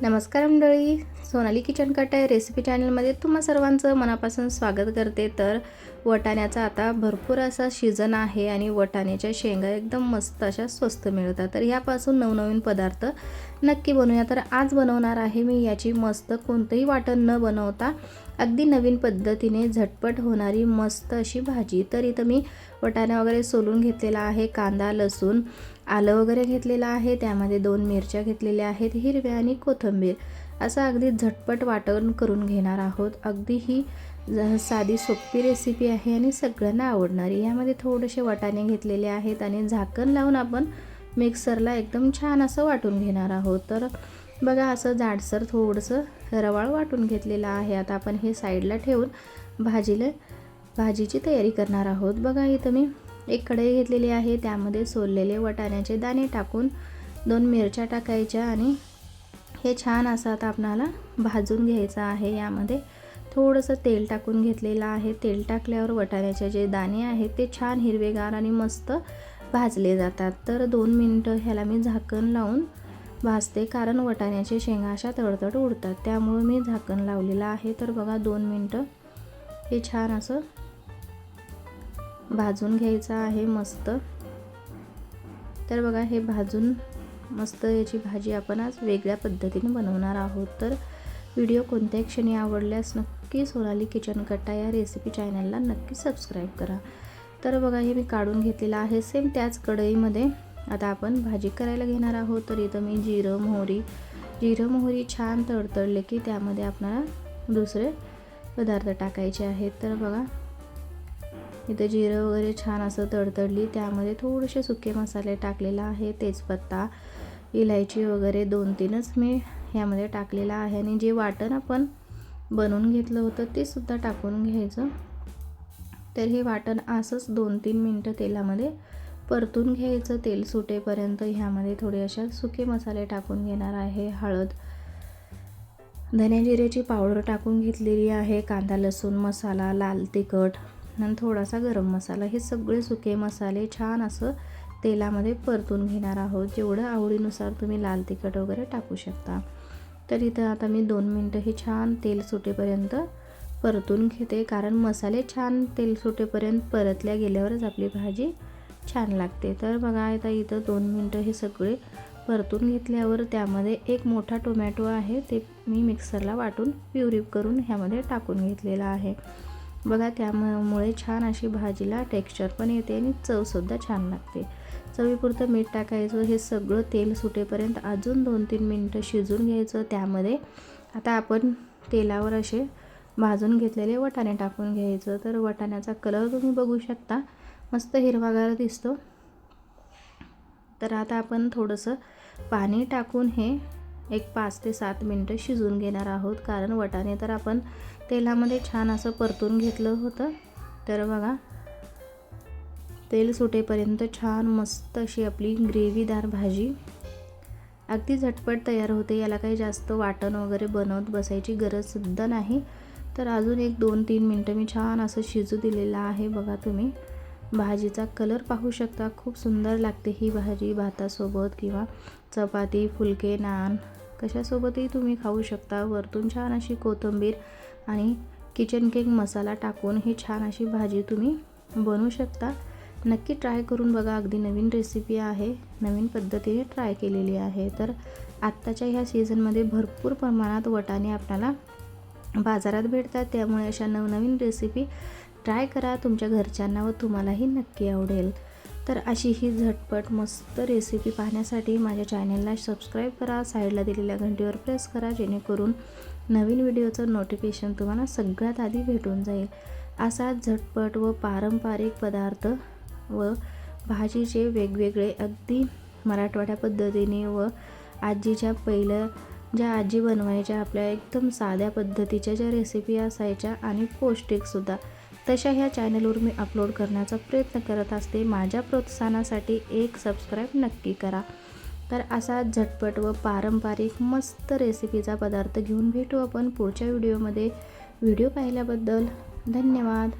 नमस्कार मंडळी, सोनाली किचन कट्टा या रेसिपी चॅनलमध्ये तुम्हा सर्वांचं मनापासून स्वागत करते। तर वटाण्याचा आता भरपूर असा सीजन आहे आणि वटाण्याच्या शेंगा एकदम मस्त अशा स्वस्त मिळतात। तर यापासून नवनवीन पदार्थ नक्की बनवूया। तर आज बनवणार आहे मी याची मस्त कोणतेही वाटण न बनवता अगदी नवीन पद्धतीने झटपट होणारी मस्त अशी भाजी। तर इथं मी वटाणा वगैरे सोलून घेतलेला आहे, कांदा लसूण आलं वगैरे घेतलेलं आहे, त्यामध्ये 2 मिरच्या घेतलेल्या आहेत हिरव्या आणि कोथिंबीर, असं अगदी झटपट वाटण करून घेणार आहोत। अगदी ही साधी सोपी रेसिपी आहे आणि सगळ्यांना आवडणारी। यामध्ये थोडेसे वाटाणे घेतलेले आहेत आणि झाकण लावून आपण मिक्सरला एकदम छान असं वाटून घेणार आहोत। तर बघा असं जाडसर थोडंसं रवाळ वाटून घेतलेलं आहे। आता आपण हे साईडला ठेवून भाजीची तयारी करणार आहोत। बघा इथं मी एक कढई घेतलेली आहे, त्यामध्ये सोललेले वटाण्याचे दाणे टाकून 2 मिरच्या टाकायच्या आणि हे छान असं आता आपल्याला भाजून घ्यायचं आहे। यामध्ये थोडंसं तेल टाकून घेतलेलं आहे। तेल टाकल्यावर वटाण्याचे जे दाणे आहेत ते छान हिरवेगार आणि मस्त भाजले जातात। तर 2 मिनिटं ह्याला मी झाकण लावून भाजते, कारण वटाण्याचे शेंगा अशा तडतड उडतात, त्यामुळे मी झाकण लावलेलं आहे। तर बघा 2 मिनिटं हे छान असं भाजून घ्यायचं आहे मस्त। तर बघा हे भाजून मस्त याची भाजी आपण आज वेगळ्या पद्धतीने बनवणार आहोत। तर व्हिडिओ कोणत्याही क्षणी आवडल्यास नक्की सोनाली किचन कट्टा या रेसिपी चॅनलला नक्की सबस्क्राईब करा। तर बघा हे मी काढून घेतलेलं आहे। सेम त्याच कढईमध्ये आता आपण भाजी करायला घेणार आहोत। तर इथं मी जिरं मोहरी छान तडतडले की त्यामध्ये आपल्याला दुसरे पदार्थ टाकायचे आहेत। तर बघा इथे जिरं वगैरे छान असं तडतडली, त्यामध्ये थोडेसे सुके मसाले टाकलेला आहे, तेजपत्ता इलायची वगैरे 2-3च मी यामध्ये टाकलेला आहे आणि जे वाटण आपण बनवून घेतलं होतं ते सुद्धा टाकून घ्यायचं। तर हे वाटण असंच 2-3 मिनिटं तेलामध्ये परतून घ्यायचं तेल सुटेपर्यंत। ह्यामध्ये थोडे अशा सुके मसाले टाकून घेणार आहे, हळद धने जिऱ्याची पावडर टाकून घेतलेली आहे, कांदा लसूण मसाला, लाल तिखट आणि थोडासा गरम मसाला, हे सगळे सुके मसाले छान असं तेलामध्ये परतून घेणार आहोत। जेवढं आवडीनुसार तुम्ही लाल तिखट वगैरे टाकू शकता। तर इथं आता मी 2 मिनिटं हे छान तेल सुटेपर्यंत परतून घेते, कारण मसाले छान तेल सुटेपर्यंत परतल्या गेल्यावरच आपली भाजी छान लागते। तर बघा आता इथं 2 मिनिटं हे सगळे परतून घेतल्यावर त्यामध्ये एक मोठा टोमॅटो आहे, ते मी मिक्सरला वाटून प्युरी करून ह्यामध्ये टाकून घेतलेला आहे। बघा त्यामुळे छान अशी भाजीला टेक्स्चर पण येते आणि चवसुद्धा छान लागते। चवीपुरतं मीठ टाकायचं। हे सगळं तेल सुटेपर्यंत अजून 2-3 मिनिटं शिजून घ्यायचं। त्यामध्ये आता आपण तेलावर असे भाजून घेतलेले वटाणे टाकून घ्यायचं। तर वटाण्याचा कलर तुम्ही बघू शकता, मस्त हिरवागार दिसतो। तर आता आपण थोडंसं पाणी टाकून हे एक 5 ते 7 मिनिटं शिजून घेणार आहोत, कारण वटाणे तर आपण तेलामध्ये छान असं परतून घेतलं होतं। तर बघा तेल सुटेपर्यंत छान मस्त अशी आपली ग्रेव्हीदार भाजी अगदी झटपट तयार होते। याला काही जास्त वाटण वगैरे बनवत बसायची गरजसुद्धा नाही। तर अजून एक 2-3 मिनिटं मी छान असं शिजू दिलेलं आहे। बघा तुम्ही भाजीचा कलर पाहू शकता, खूप सुंदर लागते ही भाजी भातासोबत किंवा चपाती फुलके नान कशासोबतही तुम्ही खाऊ शकता। वरतून छान अशी कोथिंबीर आणि किचन किंग मसाला टाकून ही छान अशी भाजी तुम्ही बनवू शकता। नक्की ट्राय करून बघा, अगदी नवीन रेसिपी आहे, नवीन पद्धतीने ट्राय केलेली आहे। तर आत्ताच्या ह्या सीझनमध्ये भरपूर प्रमाणात वटाणे आपल्याला बाजारात भेटतात, त्यामुळे अशा नवनवीन रेसिपी ट्राय करा, तुमच्या घरच्यांना व तुम्हालाही नक्की आवडेल। तर अशी ही झटपट मस्त रेसिपी पाहण्यासाठी माझ्या चॅनलला सबस्क्राईब करा, साईडला दिलेल्या घंटीवर प्रेस करा, जेणेकरून नवीन व्हिडिओचं नोटिफिकेशन तुम्हाला सगळ्यात आधी भेटून जाईल। असा झटपट व पारंपरिक पदार्थ व भाजीचे वेगवेगळे अगदी मराठवाड्या पद्धतीने व आजीच्या पहिलं ज्या आजी बनवायच्या आपल्या एकदम साध्या पद्धतीच्या ज्या रेसिपी असायच्या आणि पौष्टिकसुद्धा, तशा ह्या चॅनलवर मी अपलोड करण्याचा प्रयत्न करत असते। माझ्या प्रोत्साहनासाठी एक सबस्क्राईब नक्की करा। तर असा झटपट व पारंपरिक मस्त रेसिपीचा पदार्थ घेऊन भेटू आपण पुढच्या व्हिडिओमध्ये। व्हिडिओ पाहिल्याबद्दल धन्यवाद।